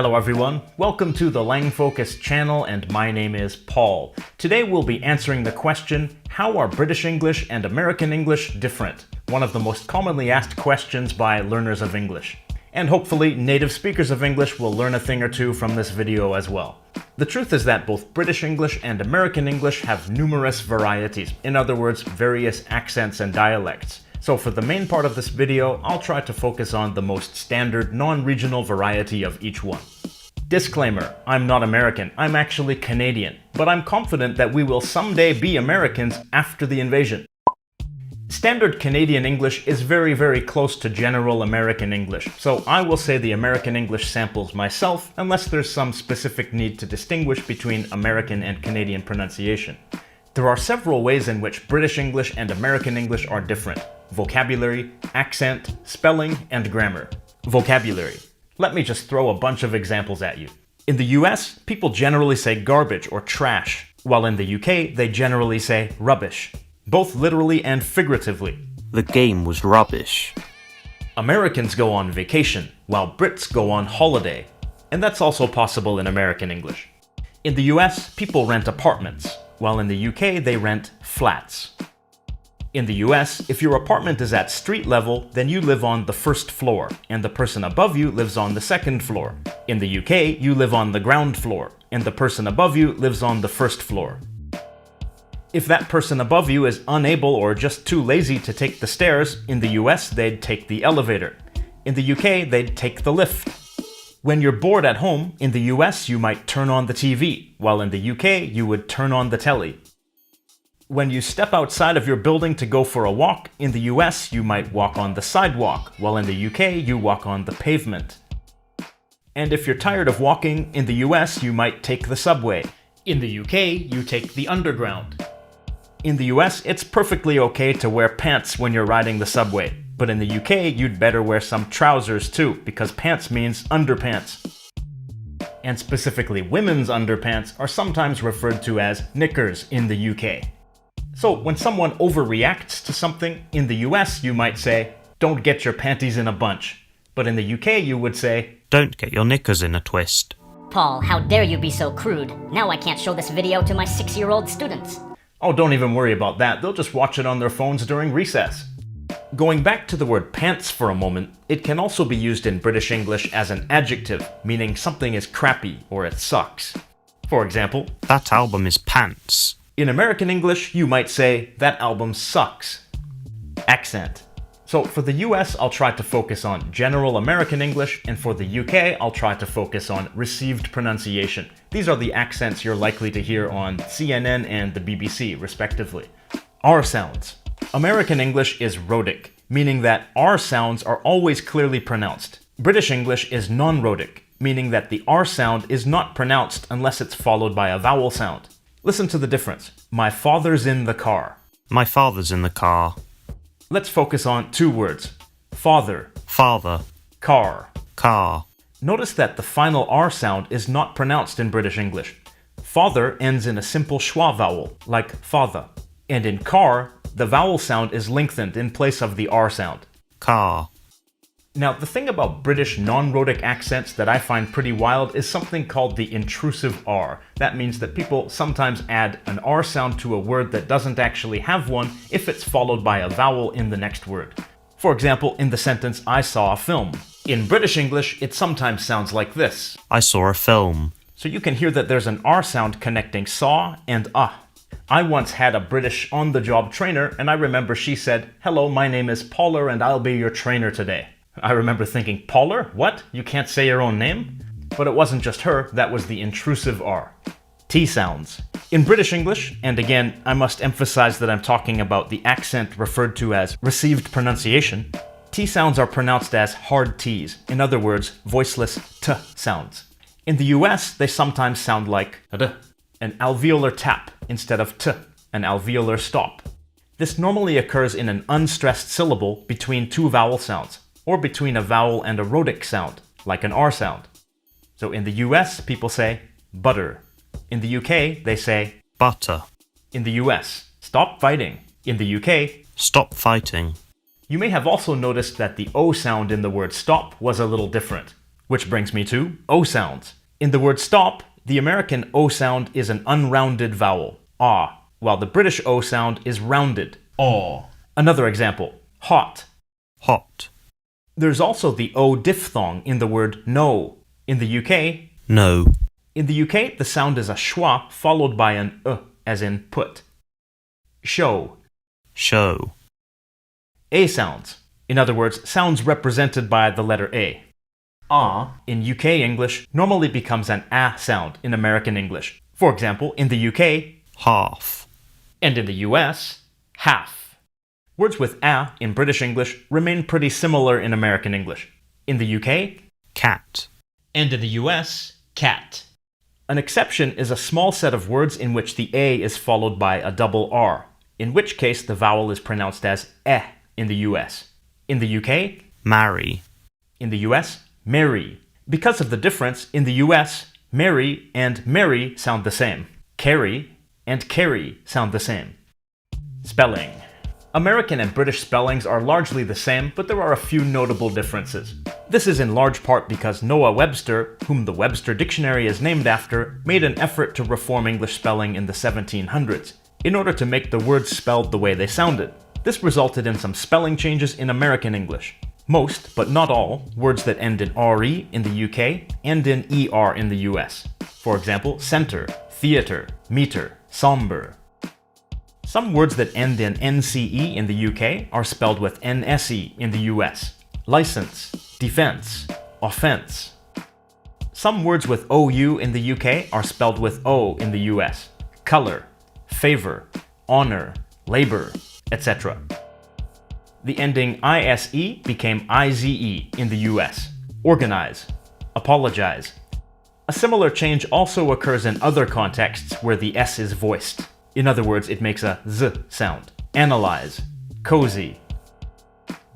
Hello everyone, welcome to the Lang Focus channel and my name is Paul. Today we'll be answering the question, how are British English and American English different? One of the most commonly asked questions by learners of English. And hopefully native speakers of English will learn a thing or two from this video as well. The truth is that both British English and American English have numerous varieties, in other words, various accents and dialects. So for the main part of this video, I'll try to focus on the most standard, non-regional variety of each one. Disclaimer, I'm not American, I'm actually Canadian, but I'm confident that we will someday be Americans after the invasion. Standard Canadian English is very close to general American English, so I will say the American English samples myself unless there's some specific need to distinguish between American and Canadian pronunciation. There are several ways in which British English and American English are different. Vocabulary, accent, spelling, and grammar. Vocabulary. Let me just throw a bunch of examples at you. In the US, people generally say garbage or trash, while in the UK, they generally say rubbish. Both literally and figuratively. The game was rubbish. Americans go on vacation, while Brits go on holiday. And that's also possible in American English. In the US, people rent apartments, while in the UK, they rent flats. In the US, if your apartment is at street level, then you live on the first floor, and the person above you lives on the second floor. In the UK, you live on the ground floor, and the person above you lives on the first floor. If that person above you is unable or just too lazy to take the stairs, in the US they'd take the elevator. In the UK they'd take the lift. When you're bored at home, in the US you might turn on the TV, while in the UK you would turn on the telly. When you step outside of your building to go for a walk, in the US you might walk on the sidewalk, while in the UK you walk on the pavement. And if you're tired of walking, in the US you might take the subway. In the UK you take the underground. In the US, it's perfectly okay to wear pants when you're riding the subway, but in the UK, you'd better wear some trousers too, because pants means underpants. And specifically women's underpants are sometimes referred to as knickers in the UK. So when someone overreacts to something, in the US you might say, don't get your panties in a bunch. But in the UK you would say, don't get your knickers in a twist. Paul, how dare you be so crude? Now I can't show this video to my 6-year-old students. Oh, don't even worry about that, they'll just watch it on their phones during recess. Going back to the word pants for a moment, it can also be used in British English as an adjective, meaning something is crappy or it sucks. For example, that album is pants. In American English, you might say, that album sucks. Accent. So for the US, I'll try to focus on general American English, and for the UK, I'll try to focus on received pronunciation. These are the accents you're likely to hear on CNN and the BBC, respectively. R sounds. American English is rhotic, meaning that R sounds are always clearly pronounced. British English is non-rhotic, meaning that the R sound is not pronounced unless it's followed by a vowel sound. Listen to the difference. My father's in the car. My father's in the car. Let's focus on two words. Father. Father. Car. Car. Notice that the final R sound is not pronounced in British English. Father ends in a simple schwa vowel, like father. And in car, the vowel sound is lengthened in place of the R sound. Car. Now, the thing about British non-rhotic accents that I find pretty wild is something called the intrusive R. That means that people sometimes add an R sound to a word that doesn't actually have one if it's followed by a vowel in the next word. For example, in the sentence, I saw a film. In British English, it sometimes sounds like this. I saw a film. So you can hear that there's an R sound connecting saw and ah. I once had a British on-the-job trainer, and I remember she said, hello, my name is Paula and I'll be your trainer today. I remember thinking, Paula? What? You can't say your own name? But it wasn't just her, that was the intrusive R. T sounds. In British English, and again, I must emphasize that I'm talking about the accent referred to as received pronunciation, T sounds are pronounced as hard T's, in other words, voiceless T sounds. In the US, they sometimes sound like D, an alveolar tap instead of T, an alveolar stop. This normally occurs in an unstressed syllable between two vowel sounds, or between a vowel and a rhotic sound, like an R sound. So in the US, people say butter. In the UK, they say butter. In the US, stop fighting. In the UK, stop fighting. You may have also noticed that the O sound in the word stop was a little different. Which brings me to O sounds. In the word stop, the American O sound is an unrounded vowel, ah, while the British O sound is rounded, aw. Another example, hot. Hot. There's also the O diphthong in the word no. In the UK, No. In the UK, the sound is a schwa followed by an as in put. Show. Show. A sounds. In other words, sounds represented by the letter A. Ah in UK English normally becomes an a sound in American English. For example, in the UK, Half. and in the US, half. Words with a in British English remain pretty similar in American English. In the UK, Cat. and in the US, cat. An exception is a small set of words in which the A is followed by a double R, in which case the vowel is pronounced as eh in the US. In the UK, Marry. in the US, marry. Because of the difference, in the US, marry and Mary sound the same. Carry and carry sound the same. Spelling. American and British spellings are largely the same, but there are a few notable differences. This is in large part because Noah Webster, whom the Webster Dictionary is named after, made an effort to reform English spelling in the 1700s, in order to make the words spelled the way they sounded. This resulted in some spelling changes in American English. Most, but not all, words that end in RE in the UK end in ER in the US. For example, center, theatre, meter, somber. Some words that end in NCE in the UK are spelled with NSE in the US. License, defense, offense. Some words with OU in the UK are spelled with O in the US. Color, favor, honor, labor, etc. The ending ISE became IZE in the US. Organize, apologize. A similar change also occurs in other contexts where the S is voiced. In other words, it makes a Z sound. Analyze, cozy.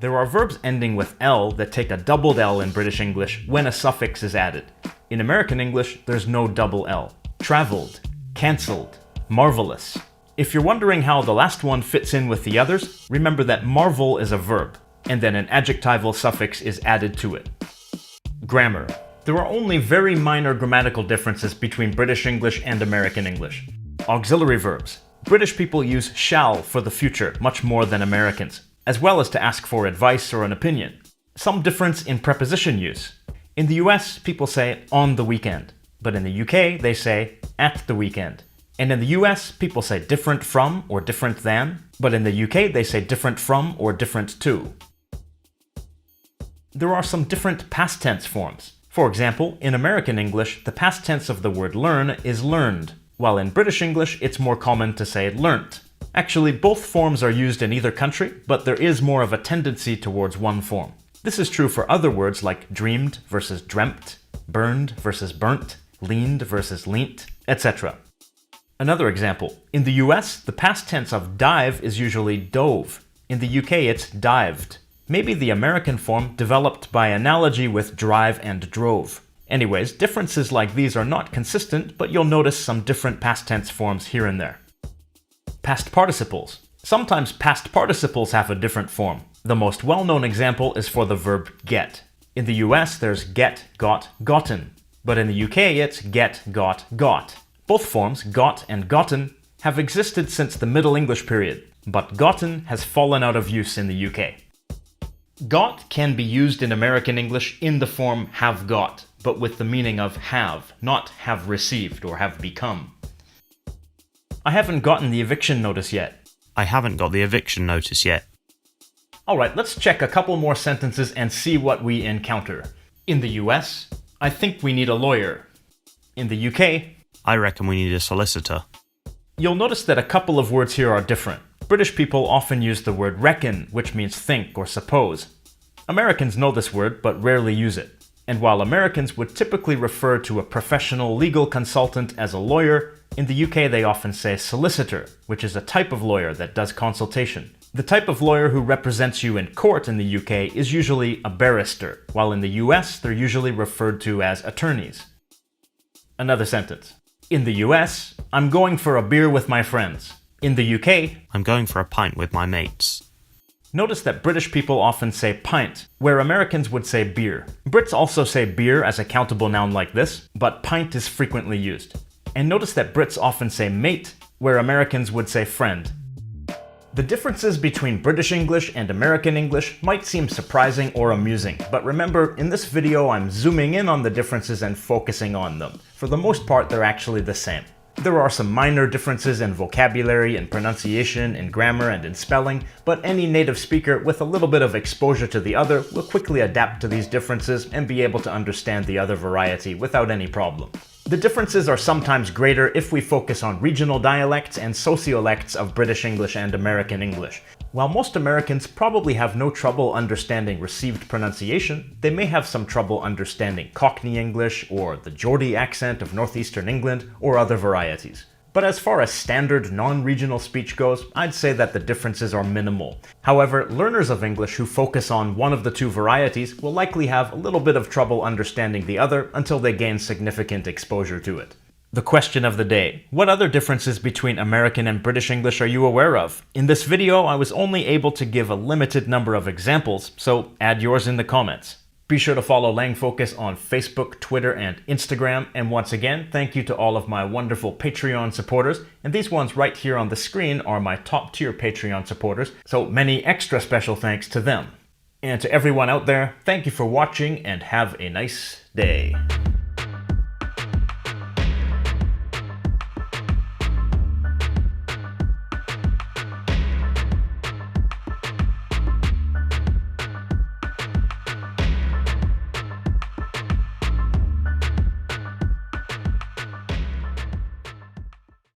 There are verbs ending with L that take a doubled L in British English when a suffix is added. In American English, there's no double L. Traveled, cancelled, marvelous. If you're wondering how the last one fits in with the others, remember that marvel is a verb, and then an adjectival suffix is added to it. Grammar. There are only very minor grammatical differences between British English and American English. Auxiliary verbs. British people use shall for the future much more than Americans, as well as to ask for advice or an opinion. Some difference in preposition use. In the US, people say on the weekend, but in the UK, they say at the weekend. And in the US, people say different from or different than, but in the UK, they say different from or different to. There are some different past tense forms. For example, in American English, the past tense of the word learn is learned, while in British English, it's more common to say learnt. Actually, both forms are used in either country, but there is more of a tendency towards one form. This is true for other words like dreamed versus dreamt, burned versus burnt, leaned versus leant, etc. Another example. In the US, the past tense of dive is usually dove. In the UK, it's dived. Maybe the American form developed by analogy with drive and drove. Anyways, differences like these are not consistent, but you'll notice some different past tense forms here and there. Past participles. Sometimes past participles have a different form. The most well-known example is for the verb get. In the US, there's get, got, gotten. But in the UK, it's get, got, got. Both forms, got and gotten, have existed since the Middle English period, but gotten has fallen out of use in the UK. Got can be used in American English in the form have got, but with the meaning of have, not have received or have become. I haven't gotten the eviction notice yet. I haven't got the eviction notice yet. Alright, let's check a couple more sentences and see what we encounter. In the US, I think we need a lawyer. In the UK, I reckon we need a solicitor. you'll notice that a couple of words here are different. British people often use the word reckon, which means think or suppose. Americans know this word, but rarely use it. And while Americans would typically refer to a professional legal consultant as a lawyer, in the UK they often say solicitor, which is a type of lawyer that does consultation. The type of lawyer who represents you in court in the UK is usually a barrister, while in the US they're usually referred to as attorneys. Another sentence. In the US, I'm going for a beer with my friends. In the UK, I'm going for a pint with my mates. Notice that British people often say pint, where Americans would say beer. Brits also say beer as a countable noun like this, but pint is frequently used. And notice that Brits often say mate, where Americans would say friend. The differences between British English and American English might seem surprising or amusing, but remember, in this video I'm zooming in on the differences and focusing on them. For the most part, they're actually the same. There are some minor differences in vocabulary, in pronunciation, in grammar, and in spelling, but any native speaker with a little bit of exposure to the other will quickly adapt to these differences and be able to understand the other variety without any problem. The differences are sometimes greater if we focus on regional dialects and sociolects of British English and American English. While most Americans probably have no trouble understanding received pronunciation, they may have some trouble understanding Cockney English or the Geordie accent of northeastern England or other varieties. But as far as standard non-regional speech goes, I'd say that the differences are minimal. However, learners of English who focus on one of the two varieties will likely have a little bit of trouble understanding the other until they gain significant exposure to it. The question of the day: what other differences between American and British English are you aware of? In this video, I was only able to give a limited number of examples, so add yours in the comments. Be sure to follow Lang Focus on Facebook, Twitter, and Instagram. And once again, thank you to all of my wonderful Patreon supporters. And these ones right here on the screen are my top tier Patreon supporters, so many extra special thanks to them. And to everyone out there, thank you for watching and have a nice day.